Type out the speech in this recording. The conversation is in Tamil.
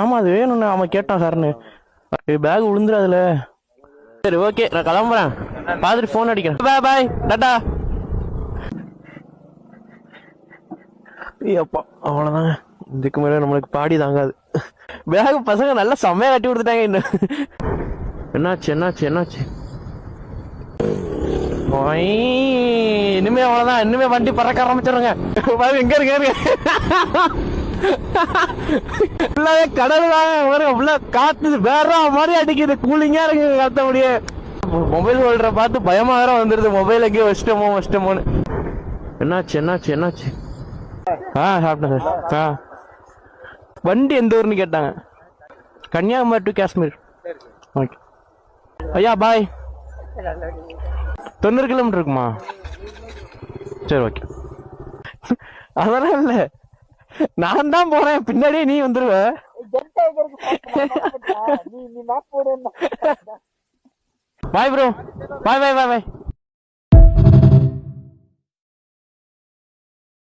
ஆமா அது வேணும்ண்ணே, அவன் கேட்டான் சார்னு. பேக் விழுந்துடாதுல. சரி ஓகே, நான் கிளம்புறேன். பார்த்துட்டு ஃபோன் அடிக்கிறேன். பாய் பாய், டாட்டா. அப்பா அவ்வளோதாங்க, இதுக்கு மேலே நம்மளுக்கு பாடி தாங்காது. பேக் பசங்க நல்லா செம்மையா கட்டி கொடுத்துட்டாங்க. இன்னும் என்னாச்சு என்னாச்சு என்னாச்சு? இனிமே அவ்வளவுதான், இனிமே வண்டி பறக்க ஆரம்பிச்சிருங்க. எங்க இருக்கு கடல் தாங்க, காத்து வேற மாதிரி அடிக்குது, கூலிங்கா இருக்கு. காத்த முடிய மொபைல் ஹோல்டரை பார்த்து பயமா வேற வந்துருது. மொபைல் எங்கேயோ வச்சிட்டோமோன்னு. என்னாச்சு என்னாச்சு என்னாச்சு? சாப்பிட்டேன் சார். வண்டி எந்த ஊர்னு கேட்டாங்க. கன்னியாகுமரி டு காஷ்மீர். ஓகே ஐயா பாய். 90 கிலோமீட்டர் இருக்குமா? சரி ஓகே. அதெல்லாம் இல்ல, நான் தான் போறேன், பின்னாடியே நீ வந்துருவ. பாய் ப்ரோ, பாய் பாய் பாய் பாய்.